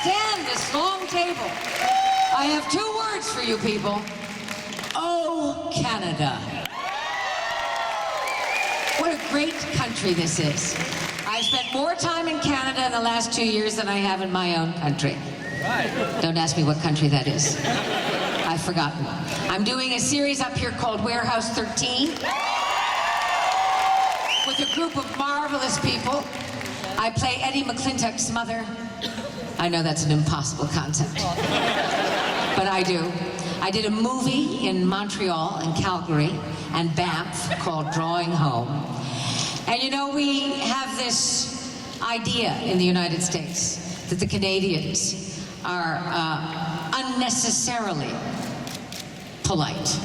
stand this long table, I have 2 words for you people. Oh, Canada. What a great country this is. I've spent more time in Canada in the last 2 years than I have in my own country. Right. Don't ask me what country that is. I've forgotten. I'm doing a series up here called Warehouse 13 with a group of marvelous people. I play Eddie McClintock's mother. I know that's an impossible concept, but I do. I did a movie in Montreal and Calgary and Banff called Drawing Home. And you know, we have this idea in the United States that the Canadians are unnecessarily polite.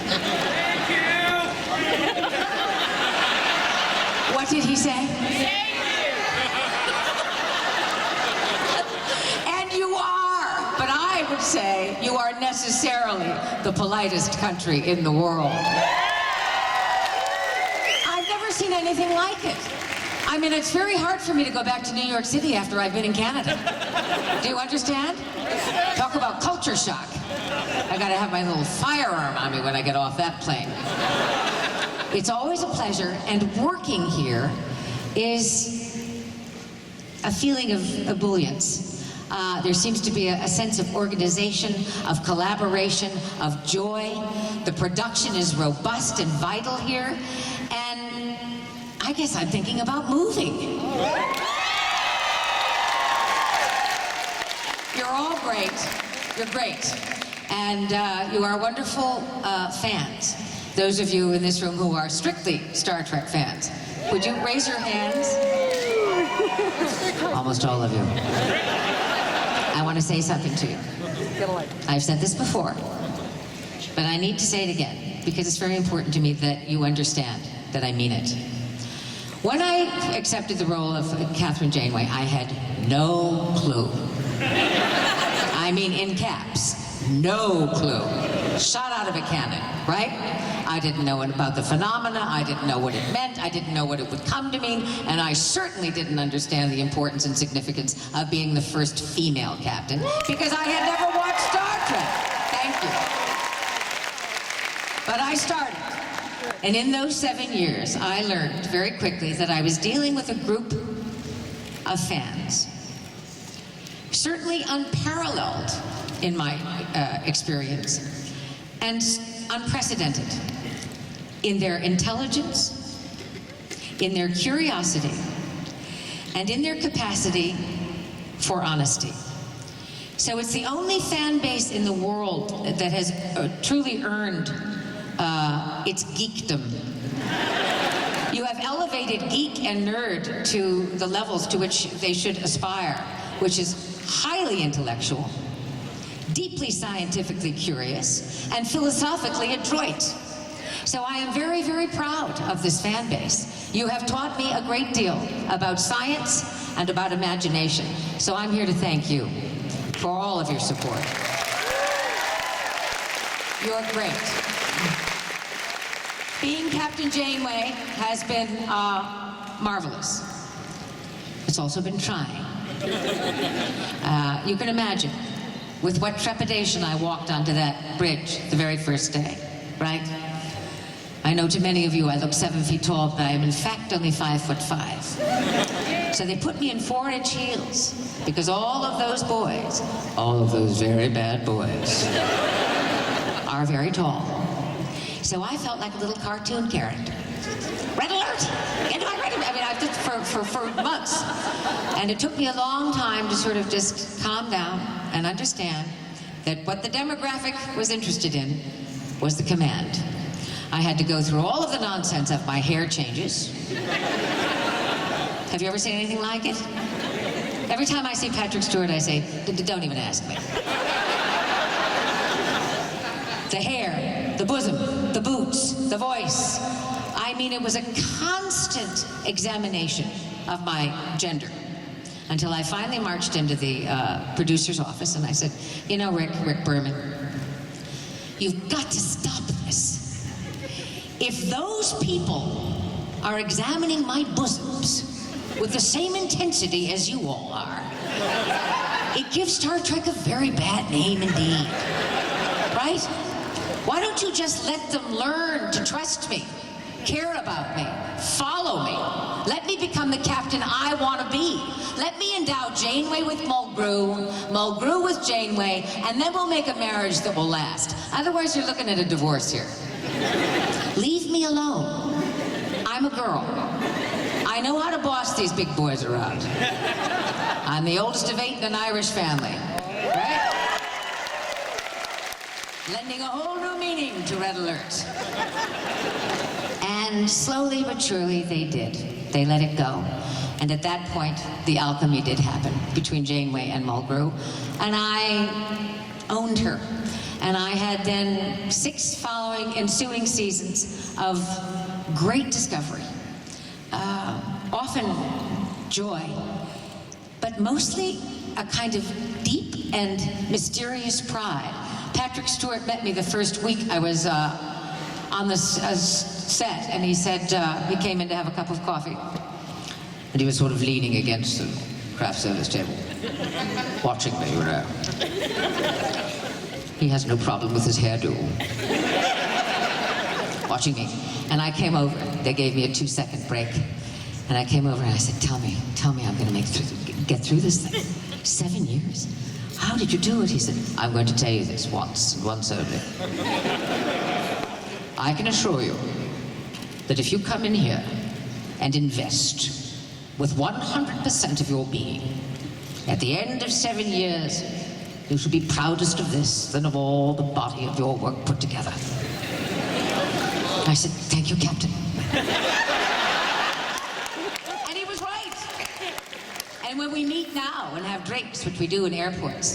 Thank you! What did he say? Thank you! And you are, but I would say you are necessarily the politest country in the world. I've never seen anything like it. I mean, it's very hard for me to go back to New York City after I've been in Canada. Do you understand? Talk about culture shock. I gotta have my little firearm on me when I get off that plane. It's always a pleasure, and working here is a feeling of ebullience. There seems to be a sense of organization, of collaboration, of joy. The production is robust and vital here, and I guess I'm thinking about moving. You're all great. You're great. And you are wonderful fans. Those of you in this room who are strictly Star Trek fans, would you raise your hands? Almost all of you. I want to say something to you. I've said this before, but I need to say it again because it's very important to me that you understand that I mean it. When I accepted the role of Captain Janeway, I had no clue. I mean, in caps, no clue. Shot out of a cannon, right? I didn't know about the phenomena, I didn't know what it meant, I didn't know what it would come to mean, and I certainly didn't understand the importance and significance of being the first female captain, because I had never watched Star Trek. Thank you. But I started. And in those 7 years, I learned very quickly that I was dealing with a group of fans, certainly unparalleled in my experience, and unprecedented in their intelligence, in their curiosity, and in their capacity for honesty. So it's the only fan base in the world that has truly earned its geekdom. You have elevated geek and nerd to the levels to which they should aspire, which is highly intellectual, deeply scientifically curious, and philosophically adroit. So I am very, very proud of this fan base. You have taught me a great deal about science and about imagination. So I'm here to thank you for all of your support. You're great. Being Captain Janeway has been marvelous. It's also been trying. You can imagine with what trepidation I walked onto that bridge the very first day, right? I know to many of you I look 7 feet tall, but I am in fact only 5'5". So they put me in 4-inch heels because all of those boys, all of those very bad boys, are very tall. So I felt like a little cartoon character. Red alert! Get my red alert! I mean, I've did for months. And it took me a long time to sort of just calm down and understand that what the demographic was interested in was the command. I had to go through all of the nonsense of my hair changes. Have you ever seen anything like it? Every time I see Patrick Stewart, I say, don't even ask me. The hair, the bosom, the boots, the voice. I mean, it was a constant examination of my gender until I finally marched into the producer's office and I said, you know, Rick Berman, you've got to stop this. If those people are examining my bosoms with the same intensity as you all are, It gives Star Trek a very bad name indeed. Right? Why don't you just let them learn to trust me, care about me, follow me? Let me become the captain I want to be. Let me endow Janeway with Mulgrew, Mulgrew with Janeway, and then we'll make a marriage that will last. Otherwise, you're looking at a divorce here. Leave me alone. I'm a girl. I know how to boss these big boys around. I'm the oldest of 8 in an Irish family. Right? Lending a whole new meaning to Red Alert. And slowly but surely they did. They let it go. And at that point, the alchemy did happen between Janeway and Mulgrew. And I owned her. And I had then 6 following ensuing seasons of great discovery. Often joy, but mostly a kind of deep and mysterious pride. Patrick Stewart met me the first week I was on the set, and he said, he came in to have a cup of coffee, and he was sort of leaning against the craft service table, watching me, you know. He has no problem with his hairdo. Watching me. And I came over, they gave me a 2-second break, and I came over and I said, tell me I'm gonna get through this thing. 7 years? How did you do it? He said, I'm going to tell you this once only. I can assure you that if you come in here and invest with 100% of your being, at the end of 7 years, you should be proudest of this than of all the body of your work put together. I said, thank you, Captain. And he was right. And when we meet now and have drinks, which we do in airports,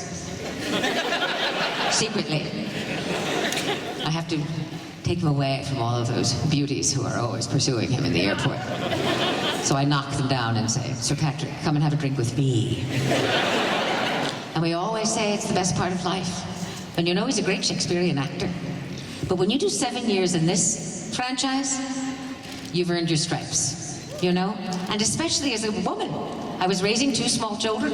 secretly, I have to take him away from all of those beauties who are always pursuing him in the airport. So I knock them down and say, Sir Patrick, come and have a drink with me. And we always say it's the best part of life. And you know he's a great Shakespearean actor. But when you do 7 years in this franchise, you've earned your stripes, you know? And especially as a woman. I was raising 2 small children.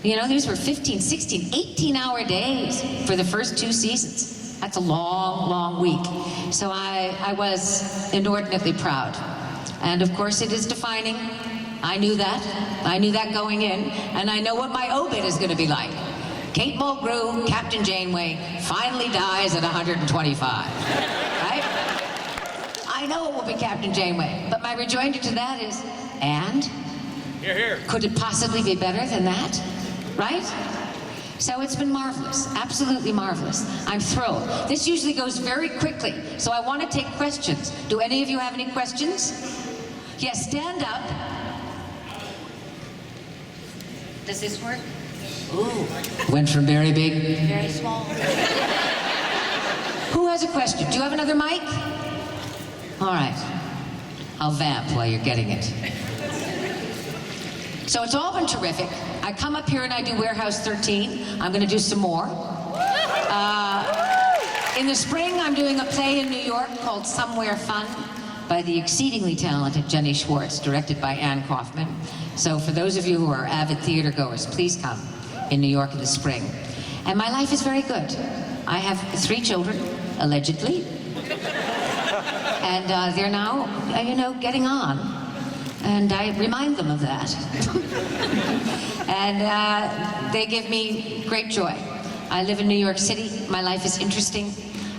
You know, these were 15, 16, 18-hour days for the first 2 seasons. That's a long, long week. So I was inordinately proud. And of course it is defining. I knew that. I knew that going in. And I know what my obit is going to be like. Kate Mulgrew, Captain Janeway, finally dies at 125. Right? I know it will be Captain Janeway. But my rejoinder to that is, and? Here. Could it possibly be better than that? Right? So it's been marvelous, absolutely marvelous. I'm thrilled. This usually goes very quickly, so I want to take questions. Do any of you have any questions? Yes, stand up. Does this work? Ooh. Went from very big. Very small. Who has a question? Do you have another mic? All right. I'll vamp while you're getting it. So it's all been terrific. I come up here and I do Warehouse 13. I'm going to do some more. In the spring, I'm doing a play in New York called Somewhere Fun by the exceedingly talented Jenny Schwartz, directed by Ann Kaufman. So for those of you who are avid theater goers, please come in New York in the spring. And my life is very good. I have 3 children, allegedly. And they're now, you know, getting on. And I remind them of that. And they give me great joy. I live in New York City. My life is interesting.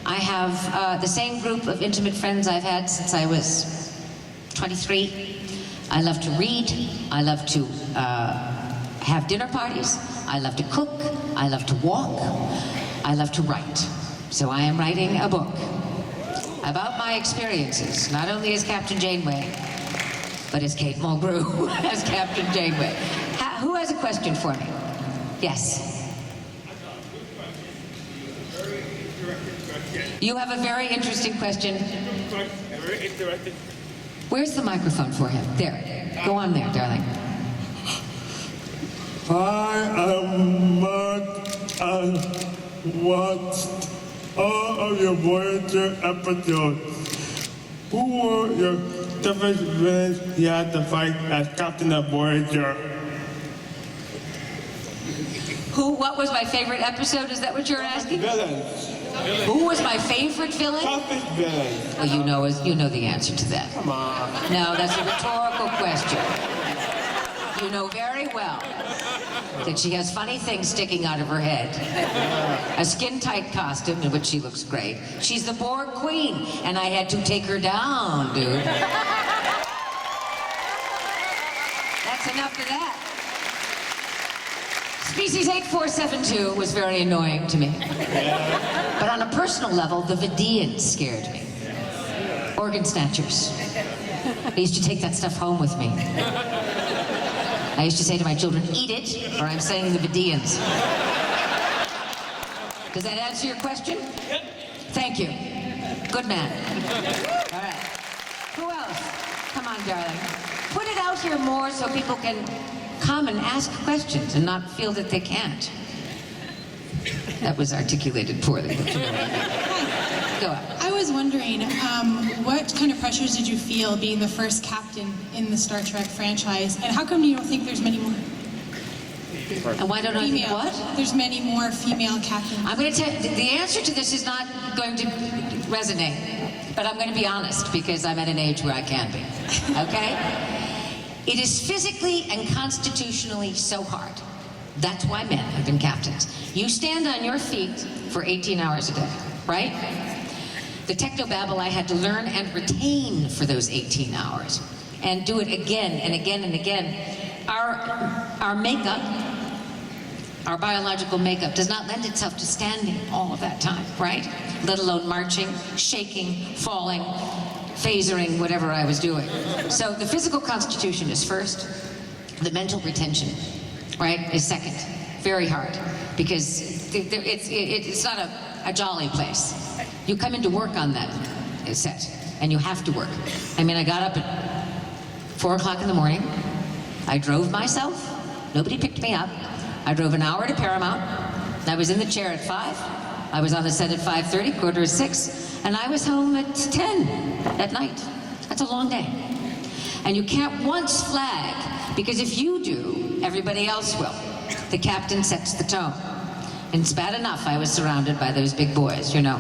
I have the same group of intimate friends I've had since I was 23. I love to read. I love to have dinner parties. I love to cook. I love to walk. I love to write. So I am writing a book about my experiences, not only as Captain Janeway, but as Kate Mulgrew, as Captain Janeway. Who has a question for me? Yes. You have a very interesting question. Where's the microphone for him? There. Go on there, darling. I am Mark and watched all of your Voyager episodes. Who were your toughest villains you had to fight as Captain of Voyager? What was my favorite episode? Is that what you're asking? Villains. Who was my favorite villain? Toughest villains. Well, you know the answer to that. Come on. No, that's a rhetorical question. You know very well that she has funny things sticking out of her head. A skin-tight costume in which she looks great. She's the Borg Queen, and I had to take her down, dude. That's enough of that. Species 8472 was very annoying to me. But on a personal level, the Vidians scared me. Organ snatchers. I used to take that stuff home with me. I used to say to my children, eat it, or I'm saying the Vidians. Does that answer your question? Yep. Thank you. Good man. All right. Who else? Come on, darling. Put it out here more so people can come and ask questions and not feel that they can't. That was articulated poorly. Go on. I was wondering, what kind of pressures did you feel being the first captain in the Star Trek franchise, and how come you don't think there's many more And why don't I think female? what? There's many more female captains. I'm going to tell you, the answer to this is not going to resonate, but I'm going to be honest because I'm at an age where I can be, okay? It is physically and constitutionally so hard. That's why men have been captains. You stand on your feet for 18 hours a day, right? The technobabble I had to learn and retain for those 18 hours and do it again and again and again. Our makeup, our biological makeup does not lend itself to standing all of that time, right? Let alone marching, shaking, falling, phasering, whatever I was doing. So the physical constitution is first. The mental retention, right, is second. Very hard because it's not a jolly place. You come into work on that set, and you have to work. I mean, I got up at 4 o'clock in the morning. I drove myself. Nobody picked me up. I drove an hour to Paramount. I was in the chair at 5. I was on the set at 5:30, 5:45, and I was home at 10 at night. That's a long day. And you can't once flag, because if you do, everybody else will. The captain sets the tone. And it's bad enough I was surrounded by those big boys, you know.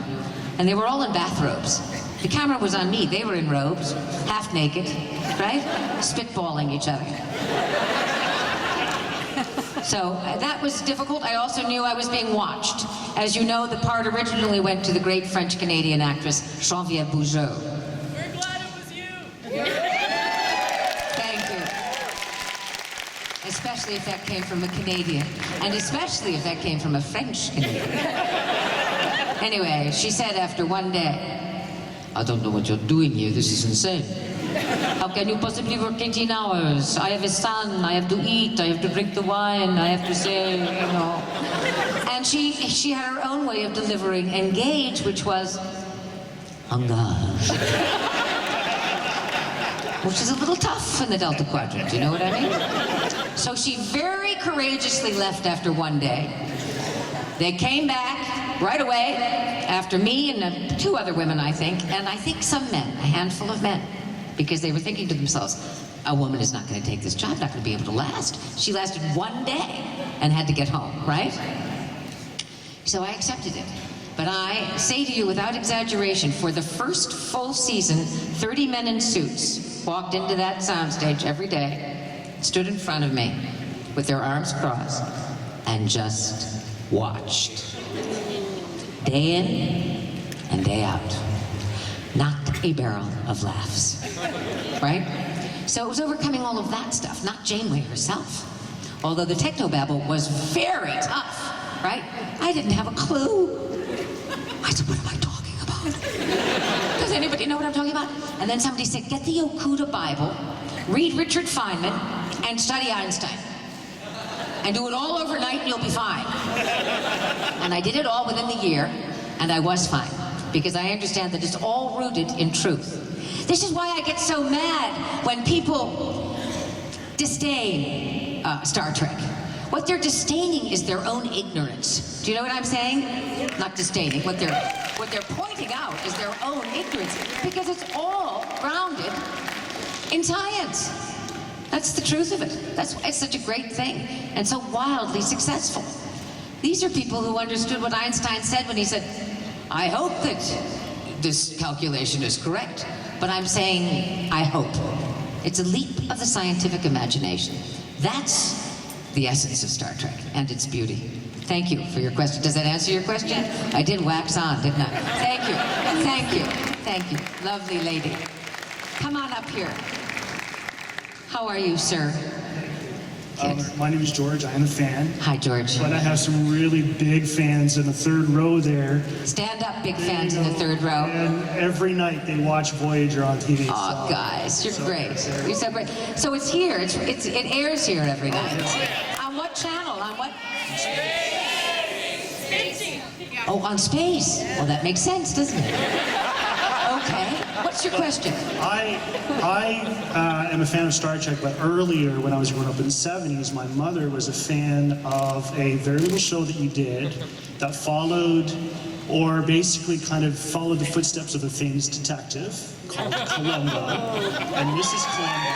And they were all in bathrobes. The camera was on me. They were in robes, half naked, right? Spitballing each other. So that was difficult. I also knew I was being watched. As you know, the part originally went to the great French-Canadian actress, Geneviève Bujold. We're glad it was you. Thank you. Especially if that came from a Canadian. And especially if that came from a French Canadian. Anyway, she said after one day, I don't know what you're doing here. This is insane. How can you possibly work 18 hours? I have a son. I have to eat. I have to drink the wine. I have to say, you know. And she had her own way of delivering engage, which was engage. Which is a little tough in the Delta Quadrant, you know what I mean? So she very courageously left after one day. They came back right away after me and 2 other women, I think, and I think some men, a handful of men, because they were thinking to themselves, a woman is not going to take this job, not going to be able to last. She lasted one day and had to get home, right? So I accepted it. But I say to you without exaggeration, for the first full season, 30 men in suits walked into that soundstage every day, stood in front of me with their arms crossed, and just watched. Day in and day out. Not a barrel of laughs. Right? So it was overcoming all of that stuff, not Janeway herself. Although the technobabble was very tough, right? I didn't have a clue. I said, what am I talking about? Does anybody know what I'm talking about? And then somebody said, get the Okuda Bible, read Richard Feynman, and study Einstein. And do it all overnight and you'll be fine. And I did it all within the year, and I was fine. Because I understand that it's all rooted in truth. This is why I get so mad when people disdain Star Trek. What they're disdaining is their own ignorance. Do you know what I'm saying? Not disdaining. What they're pointing out is their own ignorance, because it's all grounded in science. That's the truth of it. That's why it's such a great thing and so wildly successful. These are people who understood what Einstein said when he said, I hope that this calculation is correct. But I'm saying, I hope. It's a leap of the scientific imagination. That's the essence of Star Trek and its beauty. Thank you for your question. Does that answer your question? Yes. I did wax on, didn't I? Thank you. Thank you. Thank you. Lovely lady. Come on up here. How are you, sir? My name is George. I am a fan. Hi, George. But I have some really big fans in the third row there. Stand up, big fans in the third row. And every night they watch Voyager on TV. Oh, guys, you're great. You're so great. So it's here. It airs here every night. On what channel? On what? Oh, on Space. Well, that makes sense, doesn't it? Okay. What's your question? I am a fan of Star Trek, but earlier when I was growing up in the 70s, my mother was a fan of a very little show that you did that followed, or basically kind of followed the footsteps of a famous detective called Columbo and Mrs. Columbo.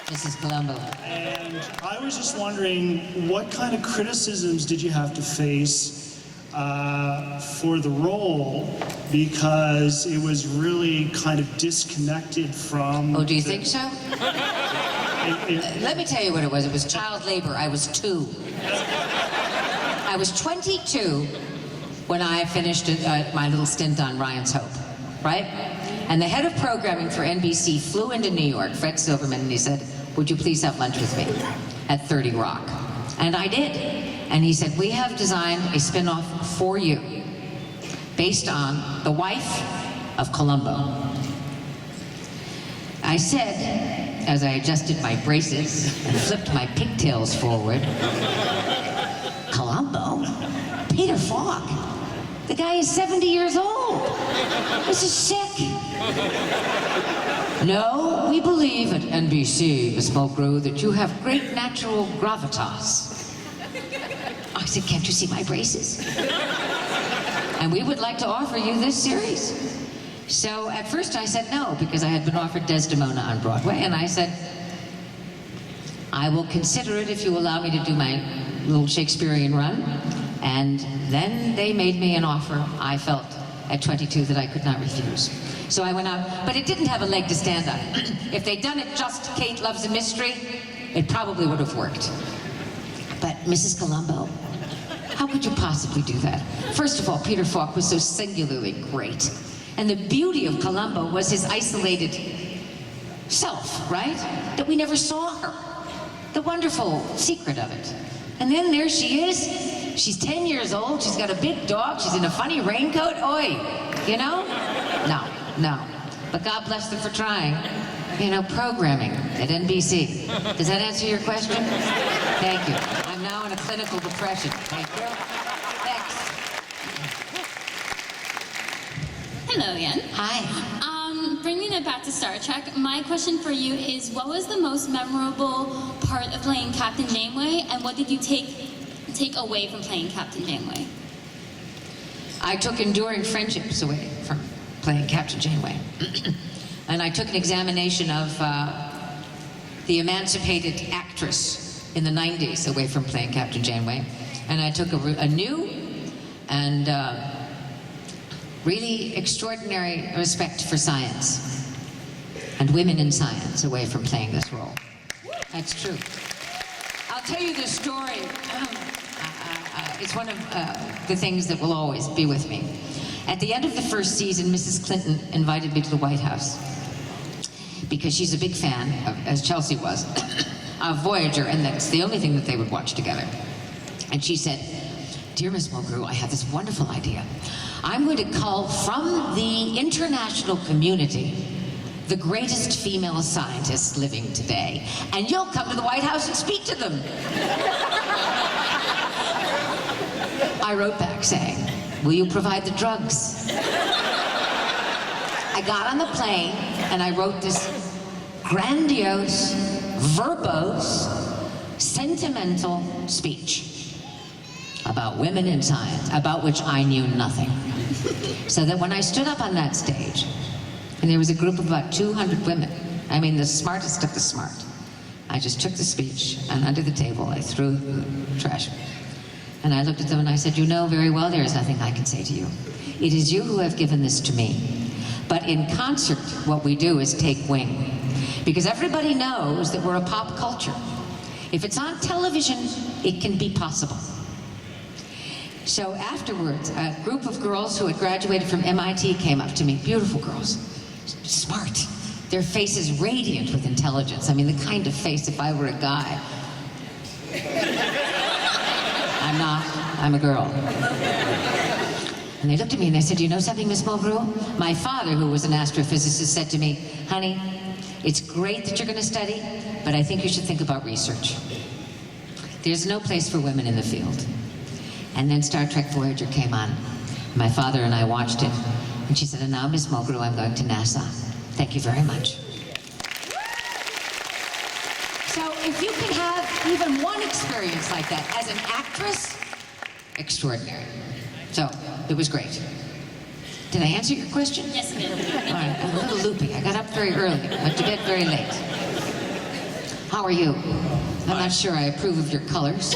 Mrs. Columbo. And I was just wondering, what kind of criticisms did you have to face for the role, because it was really kind of disconnected from... Oh, do you think so? Let me tell you what it was. It was child labor. I was 2. I was 22 when I finished my little stint on Ryan's Hope, right? And the head of programming for NBC flew into New York, Fred Silverman, and he said, would you please have lunch with me at 30 Rock? And I did. And he said, we have designed a spin-off for you based on the wife of Columbo. I said, as I adjusted my braces and flipped my pigtails forward, Columbo? Peter Falk? The guy is 70 years old. This is sick. No, we believe at NBC, Miss Mulgrew, that you have great natural gravitas. I said, can't you see my braces? And we would like to offer you this series. So at first I said no, because I had been offered Desdemona on Broadway, and I said, I will consider it if you allow me to do my little Shakespearean run. And then they made me an offer I felt at 22 that I could not refuse. So I went out, but it didn't have a leg to stand on. If they'd done it just Kate Loves a Mystery, it probably would have worked. But Mrs. Columbo, how could you possibly do that? First of all, Peter Falk was so singularly great. And the beauty of Columbo was his isolated self, right? That we never saw her. The wonderful secret of it. And then there she is. She's 10 years old. She's got a big dog. She's in a funny raincoat. Oi, you know? No. But God bless them for trying. You know, programming at NBC. Does that answer your question? Thank you. I'm now in a clinical depression. Thank you. Next. Hello again. Hi. Bringing it back to Star Trek, my question for you is, what was the most memorable part of playing Captain Janeway, and what did you take away from playing Captain Janeway? I took enduring friendships away from playing Captain Janeway. And I took an examination of the emancipated actress in the 90s away from playing Captain Janeway. And I took a new and really extraordinary respect for science and women in science away from playing this role. That's true. I'll tell you this story. It's one of the things that will always be with me. At the end of the first season, Mrs. Clinton invited me to the White House because she's a big fan, as Chelsea was, of Voyager, and that's the only thing that they would watch together. And she said, dear Miss Mulgrew, I have this wonderful idea. I'm going to call from the international community the greatest female scientists living today, and you'll come to the White House and speak to them. I wrote back saying, will you provide the drugs? I got on the plane and I wrote this grandiose, verbose, sentimental speech about women in science, about which I knew nothing. So that when I stood up on that stage, and there was a group of about 200 women, I mean the smartest of the smart, I just took the speech, and under the table, I threw the trash. And I looked at them and I said, you know very well there is nothing I can say to you. It is you who have given this to me. But in concert, what we do is take wing. Because everybody knows that we're a pop culture. If it's on television, it can be possible. So afterwards, a group of girls who had graduated from MIT came up to me, beautiful girls, smart. Their faces radiant with intelligence. I mean, the kind of face if I were a guy. I'm not, I'm a girl. And they looked at me and they said, you know something, Miss Mulgrew? My father, who was an astrophysicist, said to me, honey, it's great that you're going to study, but I think you should think about research. There's no place for women in the field. And then Star Trek Voyager came on. My father and I watched it. And she said, and now, Miss Mulgrew, I'm going to NASA. Thank you very much. So if you can have even one experience like that as an actress, extraordinary. So it was great. Did I answer your question? Yes, you did. All right, I'm a little loopy. I got up very early, went to bed very late. How are you? I'm not sure I approve of your colors.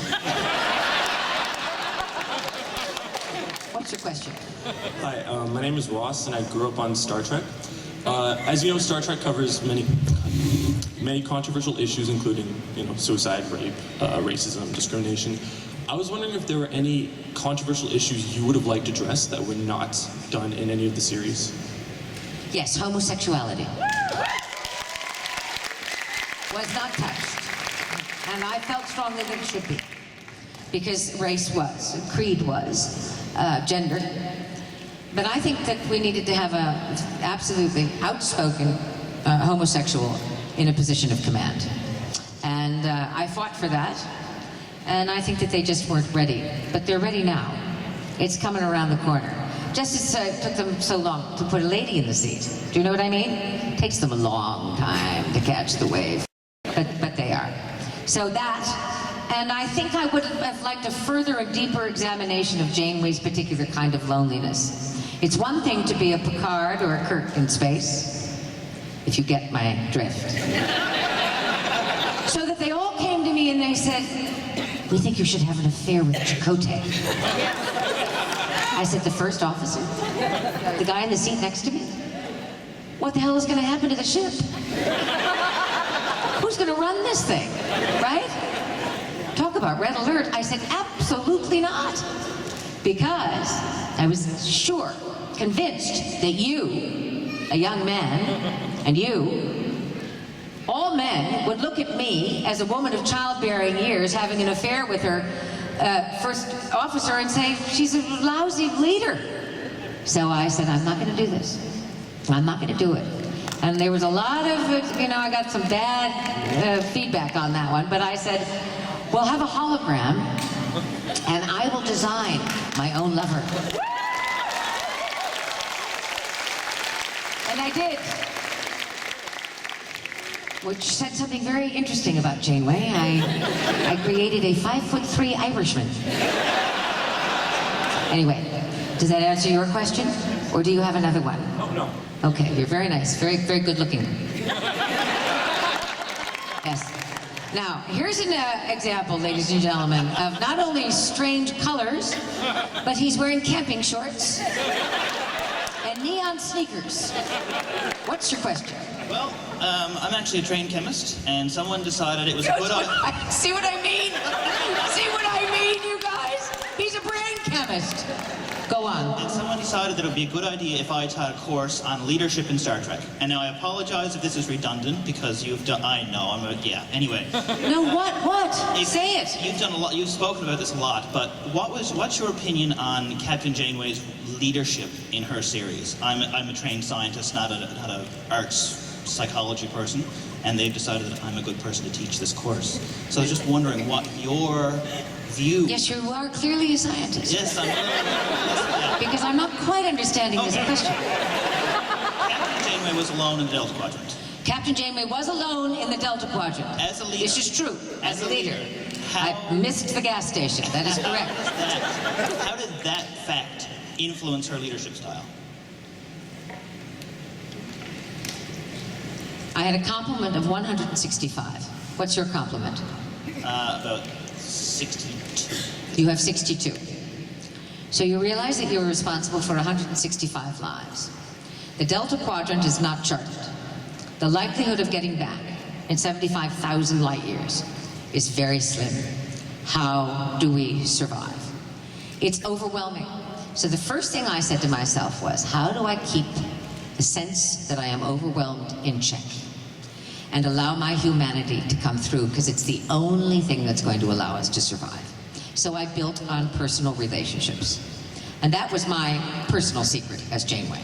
What's your question? Hi, my name is Ross, and I grew up on Star Trek. As you know, Star Trek covers many controversial issues, including, suicide, rape, racism, discrimination. I was wondering if there were any controversial issues you would have liked addressed that were not done in any of the series. Yes, homosexuality was not touched. And I felt strongly that it should be. Because race was, creed was, gender. But I think that we needed to have an absolutely outspoken homosexual in a position of command. And I fought for that. And I think that they just weren't ready. But they're ready now. It's coming around the corner. Just as it took them so long to put a lady in the seat. Do you know what I mean? It takes them a long time to catch the wave. But they are. So that, and I think I would have liked a further and deeper examination of Janeway's particular kind of loneliness. It's one thing to be a Picard or a Kirk in space, if you get my drift. So that they all came to me and they said, we think you should have an affair with Chakotay. I said, the first officer? The guy in the seat next to me? What the hell is going to happen to the ship? Who's going to run this thing, right? Talk about red alert. I said, absolutely not. Because I was sure, convinced that you, a young man, and you, all men would look at me as a woman of childbearing years having an affair with her first officer and say, she's a lousy leader. So I said, I'm not going to do this. I'm not going to do it. And there was a lot of, I got some bad feedback on that one, but I said, we'll have a hologram and I will design my own lover. And I did. Which said something very interesting about Janeway. I created a 5'3" Irishman. Anyway, does that answer your question? Or do you have another one? Oh, no. Okay, you're very nice, very, very good looking. Yes. Now, here's an example, ladies and gentlemen, of not only strange colors, but he's wearing camping shorts and neon sneakers. What's your question? Well, I'm actually a trained chemist, and someone decided it was a good idea. See what I mean? See what I mean, you guys? He's a brain chemist. Go on. And someone decided that it would be a good idea if I taught a course on leadership in Star Trek. And now I apologize if this is redundant, because you've done, anyway. No, what? Say it. You've done a lot, you've spoken about this a lot, but what's your opinion on Captain Janeway's leadership in her series? I'm a trained scientist, not an arts psychology person, and they've decided that I'm a good person to teach this course. So I was just wondering what your view... Yes, you are clearly a scientist. Yes, I'm... Because I'm not quite understanding this question. Captain Janeway was alone in the Delta Quadrant. Captain Janeway was alone in the Delta Quadrant. As a leader. This is true. As a leader. How... I missed the gas station. That is correct. How did that fact influence her leadership style? I had a complement of 165. What's your compliment? About 62. You have 62. So you realize that you're responsible for 165 lives. The Delta Quadrant is not charted. The likelihood of getting back in 75,000 light years is very slim. How do we survive? It's overwhelming. So the first thing I said to myself was, how do I keep the sense that I am overwhelmed in check and allow my humanity to come through, because it's the only thing that's going to allow us to survive. So I built on personal relationships. And that was my personal secret as Janeway.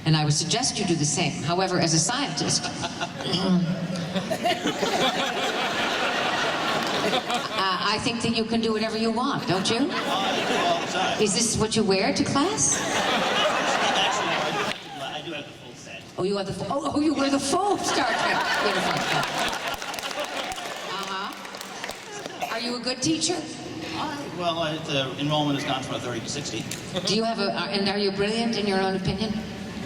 And I would suggest you do the same. However, as a scientist, I think that you can do whatever you want, don't you? Is this what you wear to class? I do have the full set. Oh, you have the full, oh, you wear the full Star Trek uniform. Are you a good teacher? Well, the enrollment has gone from 30 to 60. Do you have and are you brilliant in your own opinion?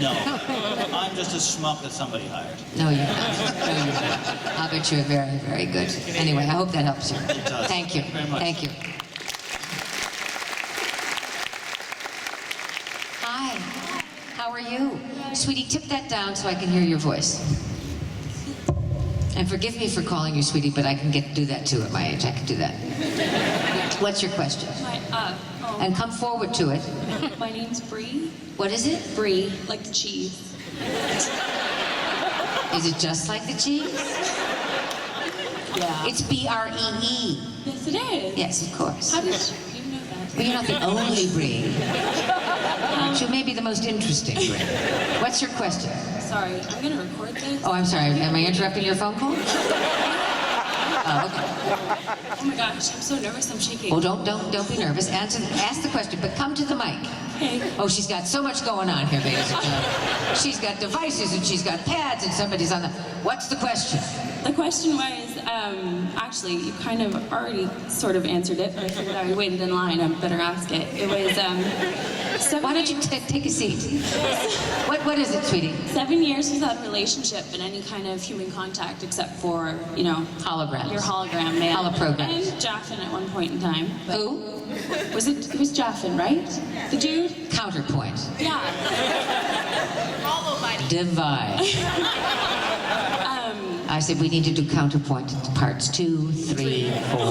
No, I'm just a schmuck that somebody hired. No, you're not. No, you're not. I'll bet you're very, very good. Anyway, I hope that helps you. It does. Thank you. Very much. Thank you. Hi. How are you? Sweetie, tip that down so I can hear your voice. And forgive me for calling you sweetie, but I can do that too at my age. I can do that. What's your question? And come forward to it. My name's Bree. What is it? Brie, like the cheese. Is it just like the cheese? Yeah. It's B-R-E-E. Yes, it is. Yes, of course. How did you know that? Well, you're not the only Bree. You may be the most interesting Bree. What's your question? Sorry, I'm gonna record this. Oh, I'm sorry. Am I interrupting your phone call? Oh, okay. Oh my gosh, I'm so nervous. I'm shaking. Well, don't be nervous. Ask the question, but come to the mic. Okay. Oh, she's got so much going on here, ladies and gentlemen. She's got devices and she's got pads and somebody's on the. What's the question? The question was, actually, you kind of already sort of answered it, but I figured I waited in line. I better ask it. It was, Why don't you take a seat? What is it, sweetie? 7 years without a relationship and any kind of human contact except for, you know, Holograms. your hologram man. Holoprograms. And Jaffin at one point in time. But Who? it was Jaffin, right? The dude? Counterpoint. Yeah. Divide. I said we need to do counterpoint parts 2, 3, 4.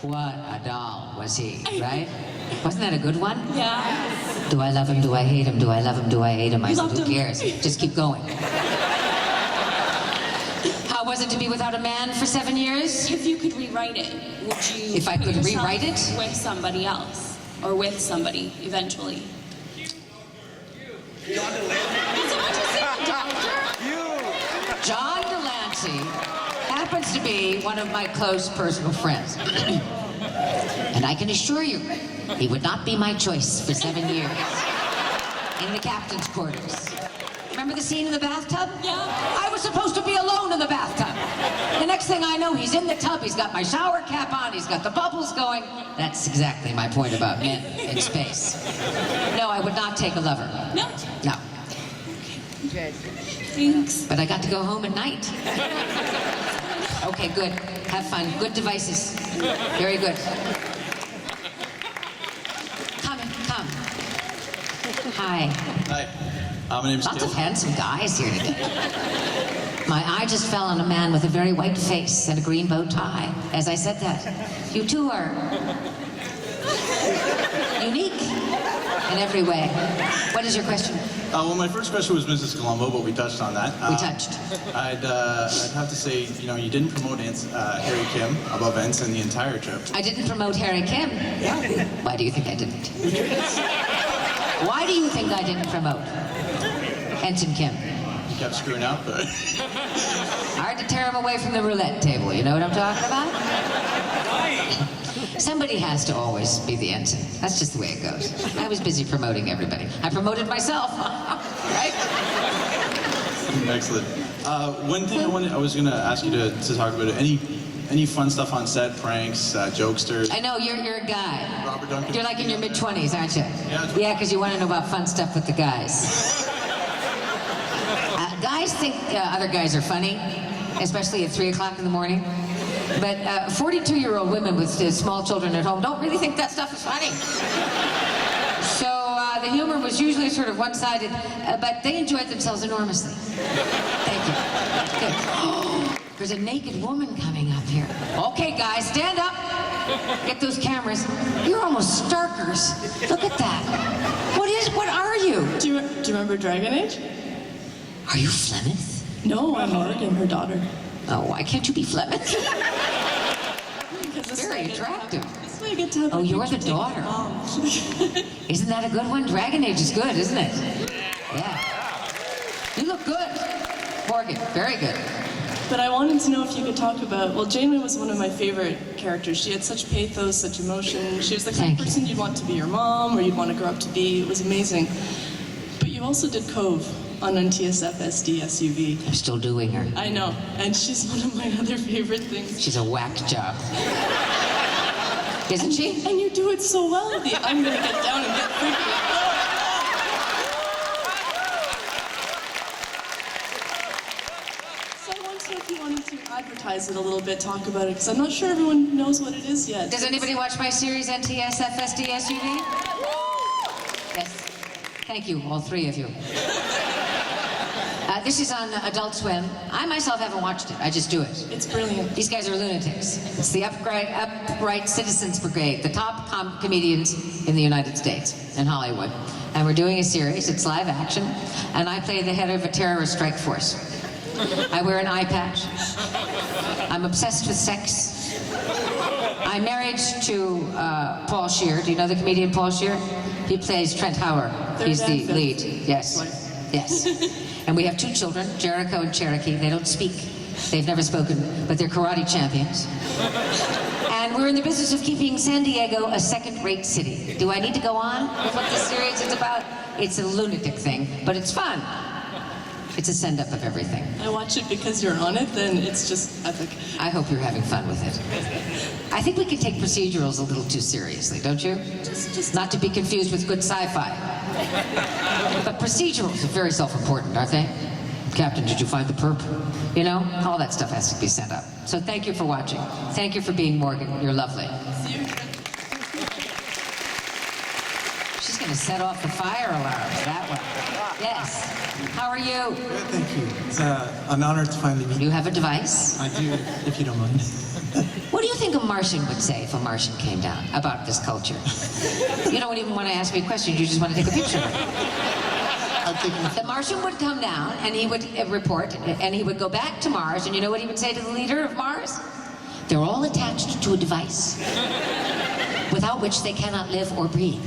What a doll was he, right? Wasn't that a good one? Yeah. Do I love him? Do I hate him? Do I love him? Do I hate him? I You said, loved who him. cares? Just keep going. How was it to be without a man for 7 years? If you could rewrite it, would you If I put could yourself rewrite it? with somebody else? Or with somebody, eventually? John Delancey happens to be one of my close personal friends. And I can assure you, he would not be my choice for 7 years in the captain's quarters. Remember the scene in the bathtub? Yeah. I was supposed to be alone in the bathtub. The next thing I know, he's in the tub, he's got my shower cap on, he's got the bubbles going. That's exactly my point about men in space. No, I would not take a lover. No. No. Thanks. But I got to go home at night. Okay, good. Have fun. Good devices. Very good. Come. Hi. Hi, my name's Lots Gil. of handsome guys here today. My eye just fell on a man with a very white face and a green bow tie. As I said that, you two are unique in every way. What is your question? Well, my first question was Mrs. Colombo, but we touched on that. We touched. I'd have to say, you know, you didn't promote Harry Kim above Ensign the entire trip. I didn't promote Harry Kim. Yeah. Why do you think I didn't? Why do you think I didn't promote Ensign Kim? He kept screwing up, but Hard to tear him away from the roulette table, you know what I'm talking about? Somebody has to always be the ensign. That's just the way it goes. I was busy promoting everybody. I promoted myself, right? excellent. One thing I was going to ask you to talk about, any fun stuff on set, pranks, jokesters? I know, you're a guy. Robert Duncan. You're like in your mid-20s, aren't you? Yeah. Because you want to know about fun stuff with the guys. Guys think other guys are funny. especially at 3 o'clock in the morning. But 42-year-old women with small children at home don't really think that stuff is funny. So the humor was usually sort of one-sided, but they enjoyed themselves enormously. Thank you. Good. There's a naked woman coming up here. Okay, guys, stand up. Get those cameras. You're almost Starkers. Look at that. What are you? Do you remember Dragon Age? Are you Flemeth? No, I'm Morgan, her daughter. Oh, why can't you be Flemeth? Because this Very way I get to have- attractive. This way I get to have Oh, a you're the picture taken with daughter. Mom. Isn't that a good one? Dragon Age is good, isn't it? Yeah. You look good. Morgan, very good. But I wanted to know if you could talk about, well, Janeway was one of my favorite characters. She had such pathos, such emotion. She was the kind Thank of you. person you'd want to be your mom or you'd want to grow up to be. It was amazing. But you also did Cove on NTSF SD SUV. I'm still doing her. I know, and she's one of my other favorite things. She's a whack job. Isn't she? And you do it so well. I'm gonna get down and get freaky. So I wanted to know if you wanted to advertise it a little bit, talk about it, because I'm not sure everyone knows what it is yet. Does anybody watch my series NTSF SD SUV? Yes. Thank you, all three of you. This is on Adult Swim. I myself haven't watched it. I just do it. It's brilliant. These guys are lunatics. It's the Upright Citizens Brigade, the top comedians in the United States, in Hollywood. And we're doing a series. It's live action. And I play the head of a terrorist strike force. I wear an eye patch. I'm obsessed with sex. I'm married to Paul Scheer. Do you know the comedian Paul Scheer? He plays Trent Howard. He's the lead. Yes. Yes. And we have 2 children, Jericho and Cherokee. They don't speak. They've never spoken, but they're karate champions. And we're in the business of keeping San Diego a second-rate city. Do I need to go on with what this series is about? It's a lunatic thing, but it's fun. It's a send-up of everything. I watch it because you're on it, then it's just epic. I hope you're having fun with it. I think we can take procedurals a little too seriously, don't you? Not to be confused with good sci-fi. But procedurals are very self-important, aren't they? Captain, did you find the perp? You know, all that stuff has to be sent up. So thank you for watching. Thank you for being Morgan. You're lovely. She's going to set off the fire alarms that way. Yes. How are you? Good, thank you. It's an honor to finally meet you. You have a device? I do, if you don't mind. What do you think a Martian would say if a Martian came down about this culture? You don't even want to ask me a question, you just want to take a picture. I'm thinking The Martian would come down and he would report and he would go back to Mars, and you know what he would say to the leader of Mars? They're all attached to a device without which they cannot live or breathe.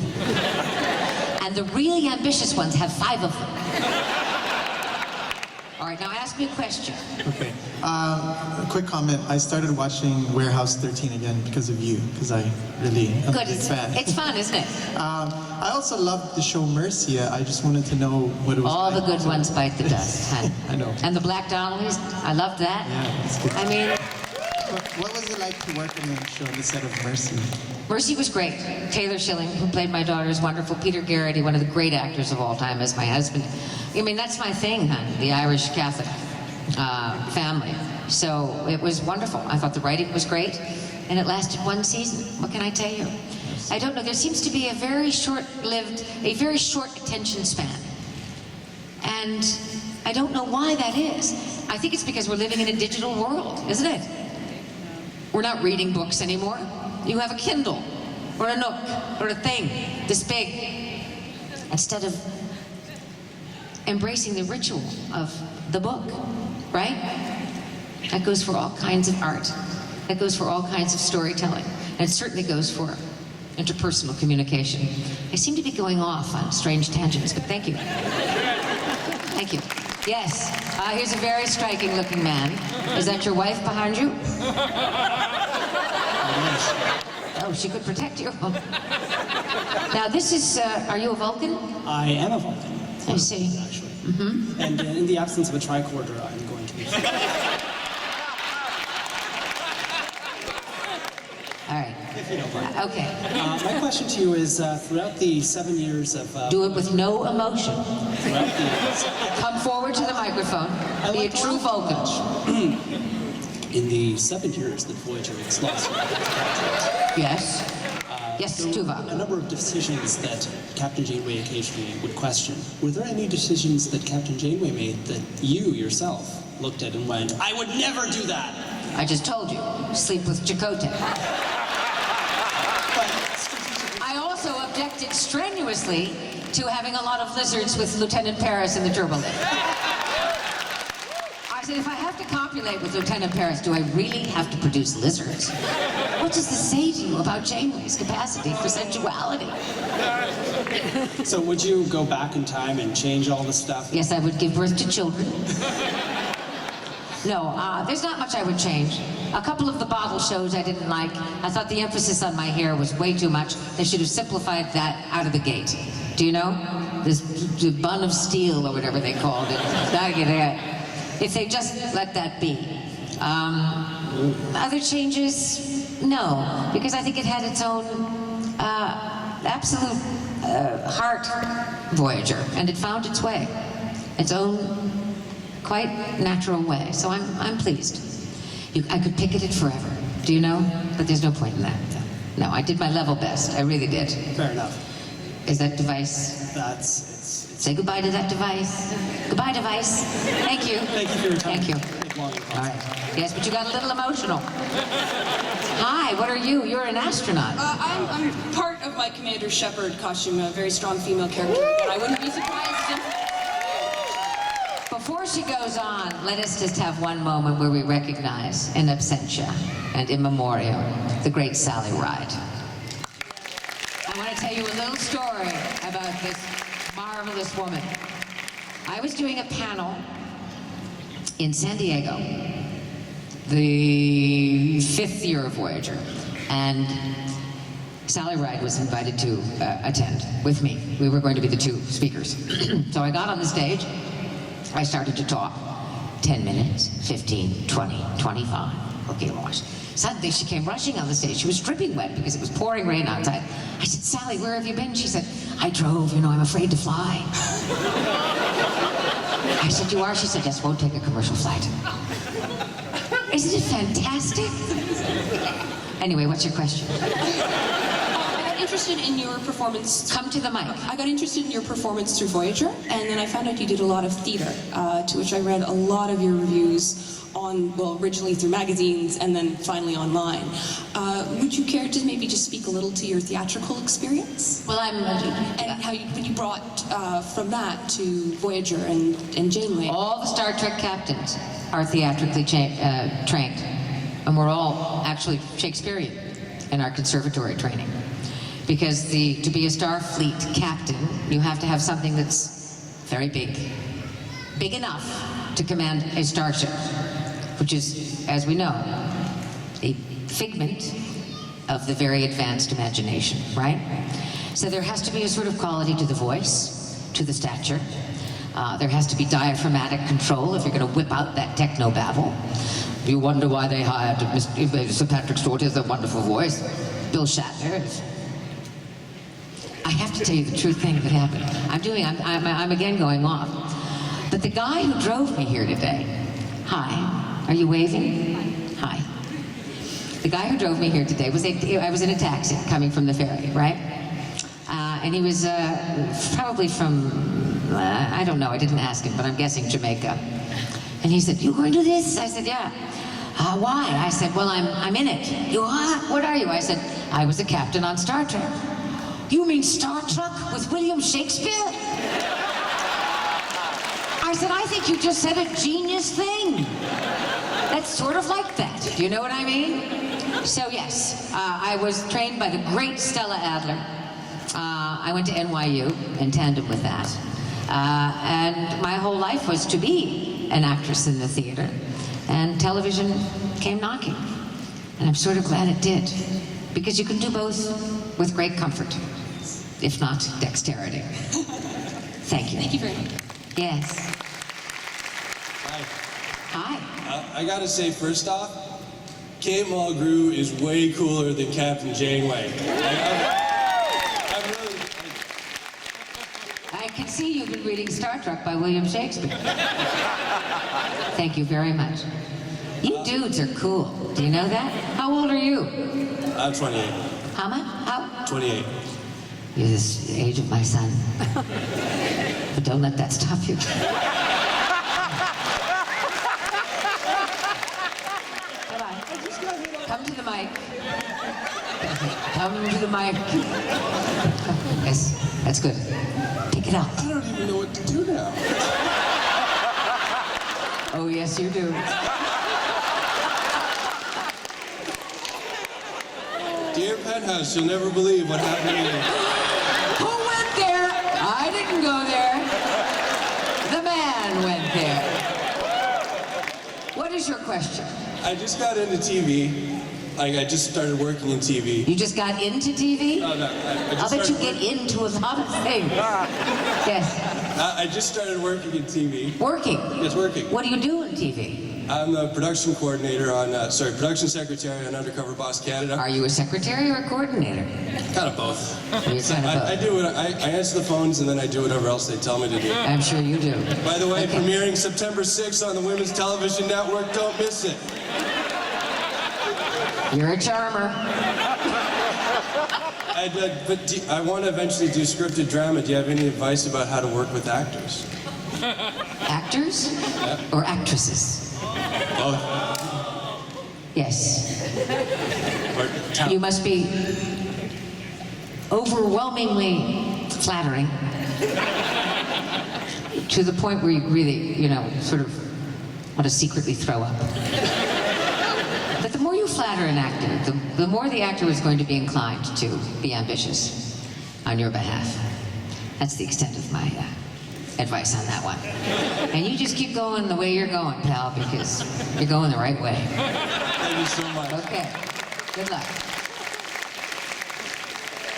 And the really ambitious ones have 5 of them. All right, now ask me a question. Okay. A quick comment. I started watching Warehouse 13 again because of you, because I really am a Good, big fan. it's fun, isn't it? I also loved the show Mercia. I just wanted to know what it was All the like. good ones bite the dust, hon. I know. And the Black Donnellys, I loved that. Yeah, it's good. I mean, What was it like to work on the show on the set of Mercy? Mercy was great. Taylor Schilling, who played my daughter, is wonderful. Peter Garrity, one of the great actors of all time, as my husband. I mean, that's my thing, hon, the Irish Catholic family. So it was wonderful. I thought the writing was great, and it lasted 1 season. What can I tell you? I don't know. There seems to be a very short attention span. And I don't know why that is. I think it's because we're living in a digital world, isn't it? We're not reading books anymore. You have a Kindle, or a Nook, or a thing this big. Instead of embracing the ritual of the book, right? That goes for all kinds of art. That goes for all kinds of storytelling. And it certainly goes for interpersonal communication. I seem to be going off on strange tangents, but thank you. Thank you. Yes, here's a very striking looking man. Is that your wife behind you? Oh, she could protect you. Now this is, are you a Vulcan? I am a Vulcan. I see. Actually. Mm-hmm. And in the absence of a tricorder, I'm going to be. All right. if you don't mind. Okay. My question to you is, throughout the 7 years of... Do it with no emotion. Throughout the... Come forward to the microphone. Be a true Vulcan. In the 7 years that Voyager has lost... Yes. Yes, there were Tuva. a number of decisions that Captain Janeway occasionally would question. Were there any decisions that Captain Janeway made that you yourself looked at and went, I would never do that? I just told you, sleep with Chakotay. I also objected strenuously to having a lot of lizards with Lieutenant Paris in the turbolift. I said, if I have to copulate with Lieutenant Paris, do I really have to produce lizards? What does this say to you about Janeway's capacity for sensuality? So would you go back in time and change all this stuff? Yes, I would give birth to children. No, there's not much I would change. A couple of the bottle shows I didn't like. I thought the emphasis on my hair was way too much. They should have simplified that out of the gate. Do you know? This bun of steel or whatever they called it. If they just let that be. Other changes? No, because I think it had its own absolute heart, Voyager, and it found its way. Its own quite natural way. So I'm pleased. I could picket it forever. Do you know? But there's no point in that. No, I did my level best. I really did. Fair enough. Is that device? Say goodbye to that device. Goodbye, device. Thank you. Thank you for your time. Thank you. All right. Yes, but you got a little emotional. Hi, what are you? You're an astronaut. I'm part of my Commander Shepard costume, a very strong female character. But I wouldn't be surprised if... Before she goes on, let us just have one moment where we recognize in absentia and in memoriam the great Sally Ride. I want to tell you a little story about this marvelous woman. I was doing a panel in San Diego, the 5th year of Voyager, and Sally Ride was invited to attend with me. We were going to be the two speakers. So I got on the stage, I started to talk. 10 minutes, 15, 20, 25. Okay, watch. Suddenly she came rushing on the stage. She was dripping wet because it was pouring rain outside. I said, Sally, where have you been? She said, I drove, I'm afraid to fly. I said, you are? She said, yes, won't take a commercial flight. Isn't it fantastic? Anyway, what's your question? I got interested in your performance. Come to the mic. I got interested in your performance through Voyager, and then I found out you did a lot of theater, to which I read a lot of your reviews on, well, originally through magazines and then finally online. Would you care to maybe just speak a little to your theatrical experience? Well, and how you brought from that to Voyager and Janeway. All the Star Trek captains are theatrically trained, and we're all actually Shakespearean in our conservatory training. Because to be a Starfleet captain, you have to have something that's very big. Big enough to command a starship, which is, as we know, a figment of the very advanced imagination, right? So there has to be a sort of quality to the voice, to the stature. There has to be diaphragmatic control if you're going to whip out that techno-babble. You wonder why they hired Sir Patrick Stewart. He has a wonderful voice. Bill Shatner. I have to tell you the true thing that happened. I'm again going off. But the guy who drove me here today, hi, are you waving? Hi. The guy who drove me here today I was in a taxi coming from the ferry, right? And he was probably from, I don't know, I didn't ask him, but I'm guessing Jamaica. And he said, you going to this? I said, yeah. Why? I said, well, I'm in it. You are? What are you? I said, I was a captain on Star Trek. You mean Star Trek with William Shakespeare? I said, I think you just said a genius thing. That's sort of like that. Do you know what I mean? So yes, I was trained by the great Stella Adler. I went to NYU in tandem with that. And my whole life was to be an actress in the theater. And television came knocking. And I'm sort of glad it did. Because you can do both with great comfort, if not dexterity. Thank you. Thank you very much. Yes. Hi. Hi. I gotta say, first off, Kate Mulgrew is way cooler than Captain Janeway. I can see you've been reading Star Trek by William Shakespeare. Thank you very much. You dudes are cool. Do you know that? How old are you? I'm 28. How much? How? 28. You're the age of my son. But don't let that stop you. Come on. Come to the mic. Come to the mic. Yes, that's good. Pick it up. I don't even know what to do now. Oh, yes, you do. Dear Penthouse, you'll never believe what happened to me. Who went there? I didn't go there. The man went there. What is your question? I just got into TV. I just started working in TV. You just got into TV? No, I I'll just bet you started get into a lot of things. Yes. I just started working in TV. Working? Yes, working. What do you do in TV? I'm the production coordinator on, production secretary on Undercover Boss Canada. Are you a secretary or a coordinator? Kind of both. You're kind of both. I do it. I answer the phones and then I do whatever else they tell me to do. I'm sure you do. By the way, Okay. premiering September 6th on the Women's Television Network. Don't miss it. You're a charmer. I want to eventually do scripted drama. Do you have any advice about how to work with actors? Actors? Yeah. Or actresses? Both. Yes. You must be overwhelmingly flattering to the point where you really, sort of want to secretly throw up. But the more you flatter an actor, the more the actor is going to be inclined to be ambitious on your behalf. That's the extent of my advice on that one. And you just keep going the way you're going, pal, because you're going the right way. Thank you so much. Okay. Good luck.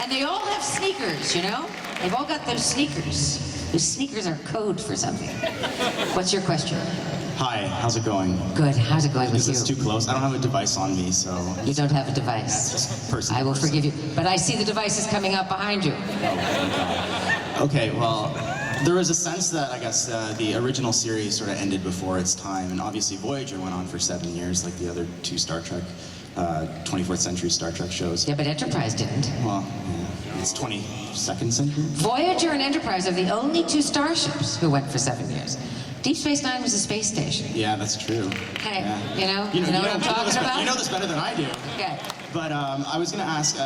And they all have sneakers, They've all got those sneakers. Those sneakers are code for something. What's your question? Hi, how's it going? Good. How's it going with Is this you? too close? I don't have a device on me, so... You don't have a device. Just person to I will person. forgive you. But I see the devices coming up behind you. Okay, well, there was a sense that, I guess, the original series sort of ended before its time, and obviously Voyager went on for 7 years, like the other two Star Trek, 24th century Star Trek shows. Yeah, but Enterprise didn't. Well, yeah, it's 22nd century? Voyager and Enterprise are the only two starships who went for 7 years. Deep Space Nine was a space station. Yeah, that's true. Hey, Yeah. you know what I'm talking about? You know this better than I do. Okay. But I was going to ask,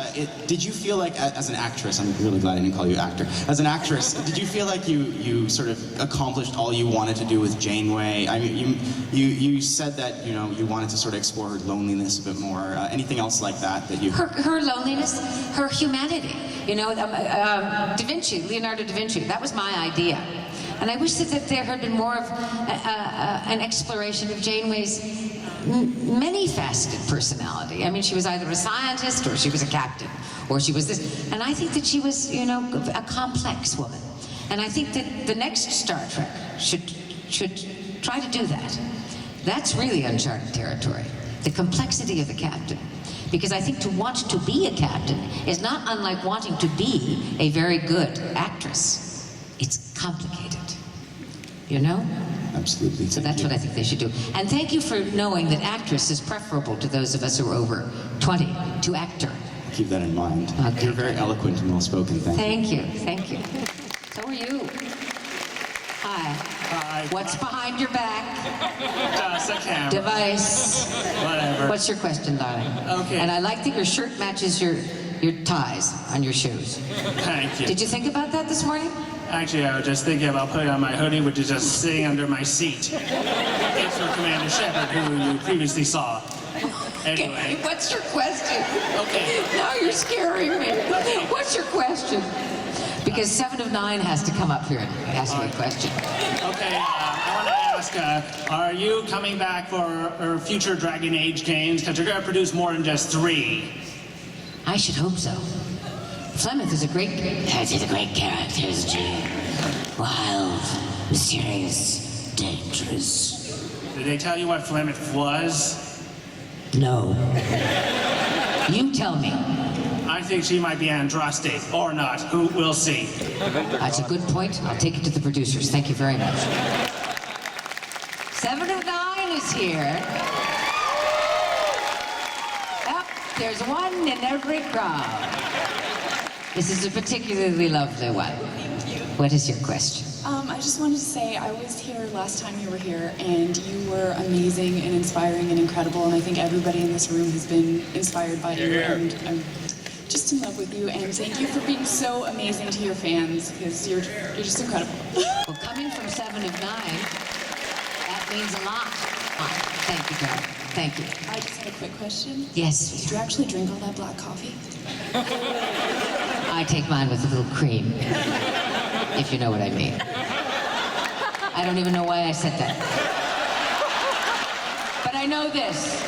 did you feel like, as an actress, I'm really glad I didn't call you actor, as an actress, did you feel like you sort of accomplished all you wanted to do with Janeway? I mean, you said that, you wanted to sort of explore her loneliness a bit more. Anything else like that you... Her loneliness, her humanity. Da Vinci, Leonardo da Vinci, that was my idea. And I wish that there had been more of an exploration of Janeway's many-faceted personality. I mean, she was either a scientist, or she was a captain, or she was this. And I think that she was, a complex woman. And I think that the next Star Trek should try to do that. That's really uncharted territory, the complexity of the captain. Because I think to want to be a captain is not unlike wanting to be a very good actress. It's complicated. Absolutely. So that's what I think they should do. And thank you for knowing that actress is preferable to those of us who are over 20 to actor. Keep that in mind. Okay. You're very eloquent and well-spoken. Thank you. Thank you. So are you. Hi. Hi. What's behind your back? Just a camera. Device. Whatever. What's your question, darling? Okay. And I like that your shirt matches your ties on your shoes. Thank you. Did you think about that this morning? Actually, I was just thinking about putting on my hoodie, which is just sitting under my seat. It's for Commander Shepard, who you previously saw. Anyway. Okay, what's your question? Okay. Now you're scaring me. Okay. What's your question? Because 7 of 9 has to come up here and ask me a question. Okay, I want to ask, are you coming back for future Dragon Age games? Because you're going to produce more than just 3. I should hope so. Flemeth is a great character, isn't he? Wild, mysterious, dangerous. Did they tell you what Flemeth was? No. You tell me. I think she might be Andraste, or not. Who will see? That's a good point. I'll take it to the producers. Thank you very much. 7 of 9 is here. Yep, there's one in every crowd. This is a particularly lovely one. What is your question? I just wanted to say I was here last time you were here, and you were amazing and inspiring and incredible, and I think everybody in this room has been inspired by you, and I'm just in love with you, and thank you for being so amazing to your fans, because you're just incredible. Well, coming from 7 of 9, that means a lot. Thank you, darling. Thank you. I just had a quick question. Yes. Did you actually drink all that black coffee? I take mine with a little cream, if you know what I mean. I don't even know why I said that. But I know this.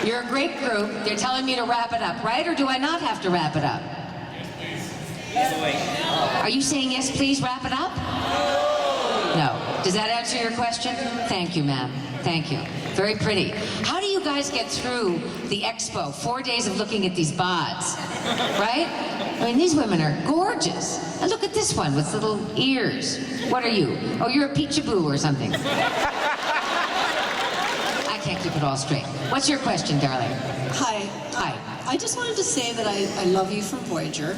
You're a great group. They're telling me to wrap it up, right? Or do I not have to wrap it up? Are you saying yes, please wrap it up? No. Does that answer your question? Thank you, ma'am. Thank you. Very pretty. How do you guys get through the expo? 4 days of looking at these bods, right? I mean, these women are gorgeous. And look at this one with little ears. What are you? Oh, you're a peachaboo or something. I can't keep it all straight. What's your question, darling? Hi. Hi. I just wanted to say that I love you from Voyager,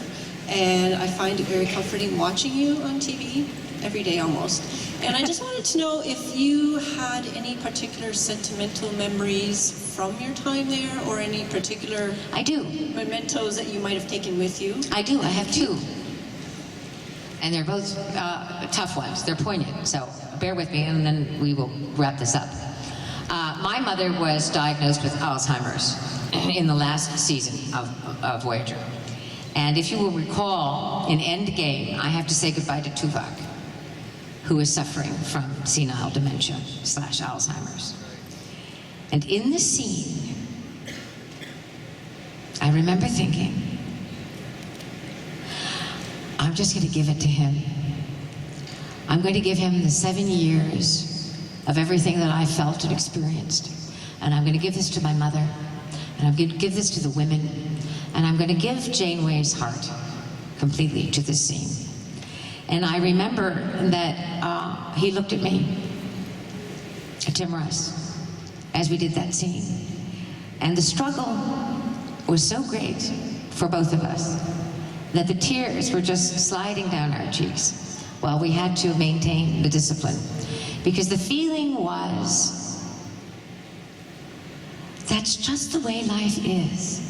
and I find it very comforting watching you on TV every day almost. And I just wanted to know if you had any particular sentimental memories from your time there, or any particular mementos that you might have taken with you. I do. I have 2. And they're both tough ones. They're poignant. So bear with me, and then we will wrap this up. My mother was diagnosed with Alzheimer's in the last season of Voyager. And if you will recall, in Endgame, I have to say goodbye to Tuvok, who is suffering from senile dementia / Alzheimer's. And in the scene, I remember thinking, I'm just going to give it to him. I'm going to give him the 7 years of everything that I felt and experienced. And I'm going to give this to my mother, and I'm going to give this to the women, and I'm going to give Janeway's heart completely to this scene. And I remember that he looked at me, Tim Russ, as we did that scene. And the struggle was so great for both of us that the tears were just sliding down our cheeks while we had to maintain the discipline. Because the feeling was, that's just the way life is.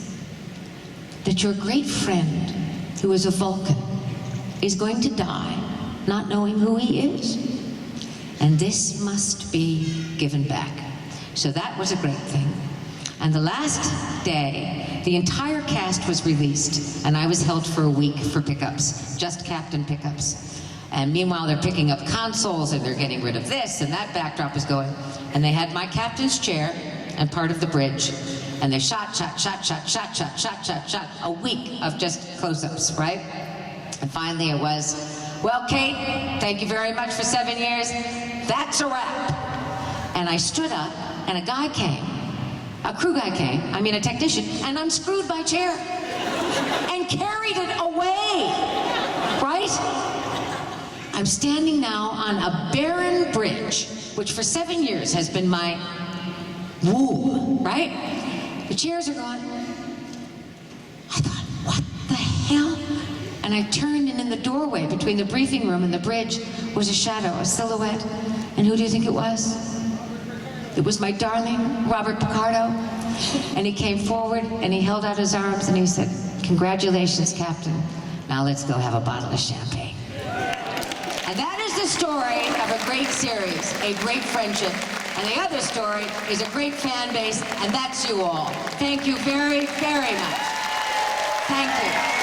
That your great friend, who is a Vulcan, is going to die not knowing who he is. And this must be given back. So that was a great thing. And the last day, the entire cast was released, and I was held for a week for pickups, just captain pickups. And meanwhile, they're picking up consoles, and they're getting rid of this, and that backdrop is going. And they had my captain's chair and part of the bridge, and they shot, a week of just close-ups, right? And finally it was, well, Kate, thank you very much for 7 years. That's a wrap. And I stood up, and a guy came, a crew guy came, a technician, and unscrewed my chair and carried it away, right? I'm standing now on a barren bridge, which for 7 years has been my womb, right? The chairs are gone. I thought, what the hell? And I turned, and in the doorway between the briefing room and the bridge was a shadow, a silhouette. And who do you think it was? It was my darling Robert Picardo. And he came forward, and he held out his arms, and he said, congratulations, Captain. Now let's go have a bottle of champagne. And that is the story of a great series, a great friendship. And the other story is a great fan base, and that's you all. Thank you very, very much. Thank you.